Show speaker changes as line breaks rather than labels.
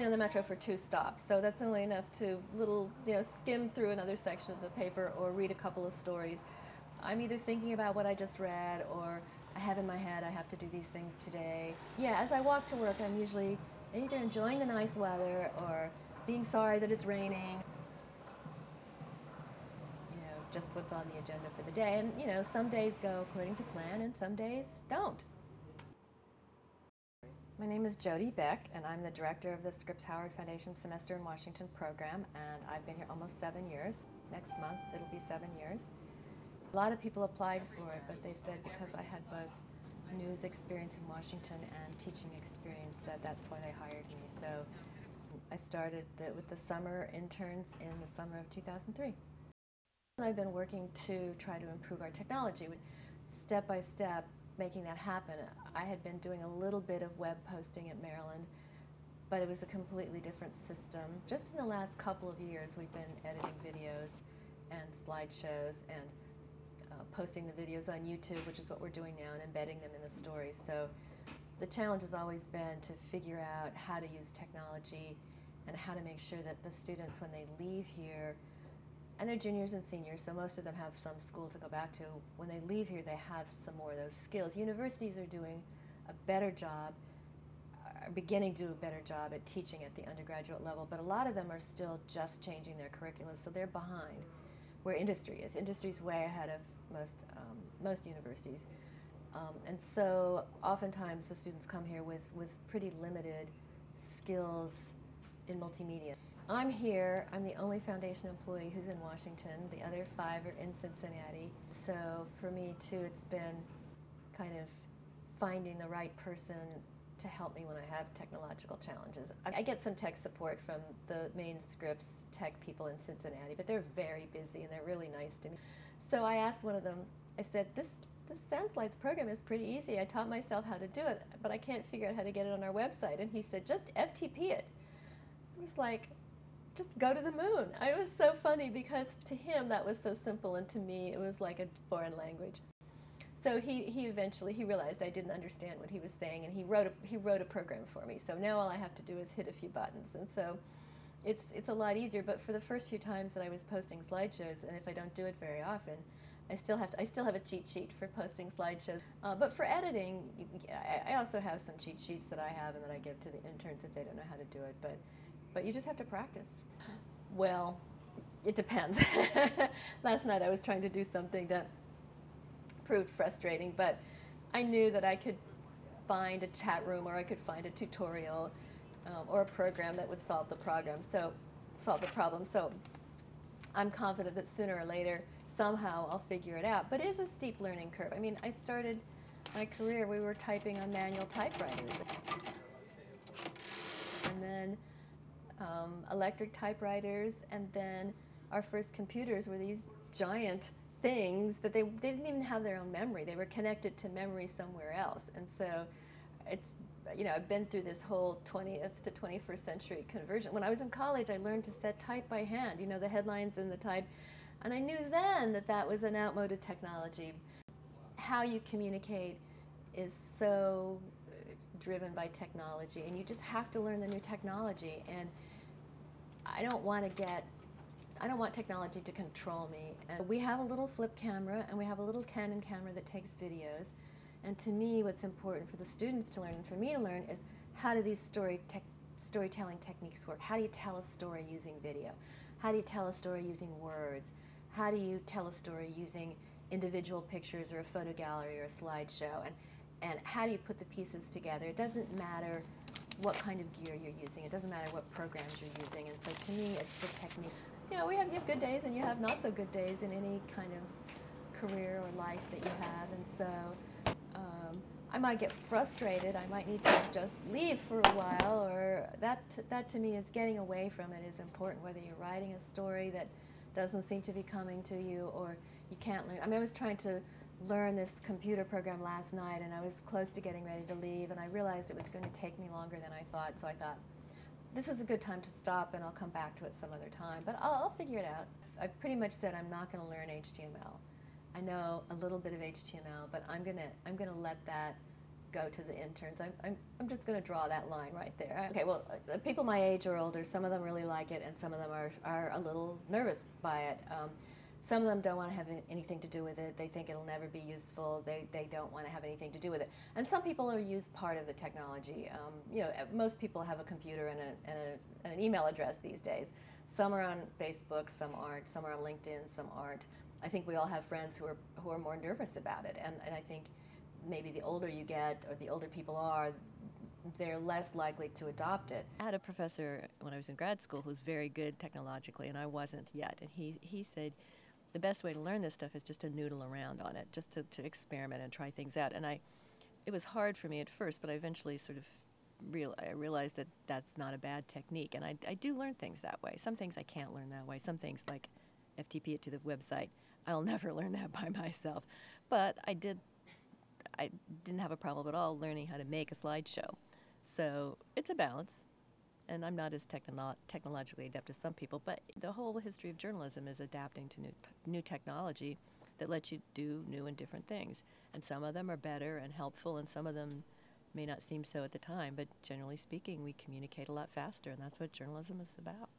only on the Metro for 2 stops, so that's only enough to skim through another section of the paper or read a couple of stories. I'm either thinking about what I just read, or I have in my head I have to do these things today. Yeah, as I walk to work, I'm usually either enjoying the nice weather or being sorry that it's raining. Just what's on the agenda for the day. And some days go according to plan and some days don't. My name is Jody Beck, and I'm the director of the Scripps Howard Foundation Semester in Washington program, and I've been here almost 7 years. Next month it'll be 7 years. A lot of people applied for it, but they said because I had both news experience in Washington and teaching experience that's why they hired me. So I started with the summer interns in the summer of 2003. I've been working to try to improve our technology, step by step making that happen. I had been doing a little bit of web posting at Maryland, but it was a completely different system. Just in the last couple of years we've been editing videos and slideshows and posting the videos on YouTube, which is what we're doing now, and embedding them in the stories. So the challenge has always been to figure out how to use technology and how to make sure that the students, when they leave here, and they're juniors and seniors, so most of them have some school to go back to. When they leave here, they have some more of those skills. Universities are doing a better job, are beginning to do a better job at teaching at the undergraduate level, but a lot of them are still just changing their curricula, so they're behind where industry is. Industry's way ahead of most universities. And so oftentimes the students come here with pretty limited skills in multimedia. I'm here, I'm the only foundation employee who's in Washington. The other 5 are in Cincinnati. So for me too, it's been kind of finding the right person to help me when I have technological challenges. I get some tech support from the main Scripps tech people in Cincinnati, but they're very busy and they're really nice to me. So I asked one of them, I said, this SendSlides program is pretty easy. I taught myself how to do it, but I can't figure out how to get it on our website. And he said, just FTP it. I was like, just go to the moon. It was so funny because to him that was so simple, and to me it was like a foreign language. So he eventually realized I didn't understand what he was saying, and he wrote a program for me. So now all I have to do is hit a few buttons, and so it's a lot easier. But for the first few times that I was posting slideshows, and if I don't do it very often, I still have a cheat sheet for posting slideshows. But for editing, I also have some cheat sheets that I have and that I give to the interns if they don't know how to do it. But you just have to practice. Well, it depends. Last night I was trying to do something that proved frustrating, but I knew that I could find a chat room, or I could find a tutorial or a program that would solve the problem. So I'm confident that sooner or later, somehow I'll figure it out. But it is a steep learning curve. I mean, I started my career, we were typing on manual typewriters. And then electric typewriters, and then our first computers were these giant things that they didn't even have their own memory. They were connected to memory somewhere else. And so it's, I've been through this whole 20th to 21st century conversion. When I was in college, I learned to set type by hand, the headlines and the type, and I knew then that was an outmoded technology. How you communicate is so driven by technology, and you just have to learn the new technology. And I don't want technology to control me. And we have a little flip camera, and we have a little Canon camera that takes videos. And to me, what's important for the students to learn and for me to learn is how do these storytelling techniques work? How do you tell a story using video? How do you tell a story using words? How do you tell a story using individual pictures or a photo gallery or a slideshow? And how do you put the pieces together? It doesn't matter what kind of gear you're using. It doesn't matter what programs you're using. And so to me, it's the technique. You have good days and you have not so good days in any kind of career or life that you have. And so I might get frustrated. I might need to just leave for a while, or that to me is getting away from it is important, whether you're writing a story that doesn't seem to be coming to you, or you can't learn. I mean, I was trying to learn this computer program last night, and I was close to getting ready to leave, and I realized it was going to take me longer than I thought, so I thought, this is a good time to stop, and I'll come back to it some other time, but I'll figure it out. I pretty much said I'm not going to learn HTML. I know a little bit of HTML, but I'm gonna let that go to the interns. I'm just going to draw that line right there. Okay, well, people my age or older, some of them really like it, and some of them are a little nervous by it. Some of them don't want to have anything to do with it. They think it'll never be useful. They don't want to have anything to do with it. And some people are used part of the technology. You know, most people have a computer and an email address these days. Some are on Facebook, some aren't. Some are on LinkedIn, some aren't. I think we all have friends who are more nervous about it. And I think maybe the older you get, or the older people are, they're less likely to adopt it. I had a professor when I was in grad school who was very good technologically, and I wasn't yet. And he said, the best way to learn this stuff is just to noodle around on it, just to experiment and try things out. And it was hard for me at first, but I eventually sort of realized that that's not a bad technique. And I do learn things that way. Some things I can't learn that way. Some things, like FTP it to the website, I'll never learn that by myself. But I didn't have a problem at all learning how to make a slideshow. So it's a balance. And I'm not as technologically adept as some people, but the whole history of journalism is adapting to new technology that lets you do new and different things. And some of them are better and helpful, and some of them may not seem so at the time, but generally speaking, we communicate a lot faster, and that's what journalism is about.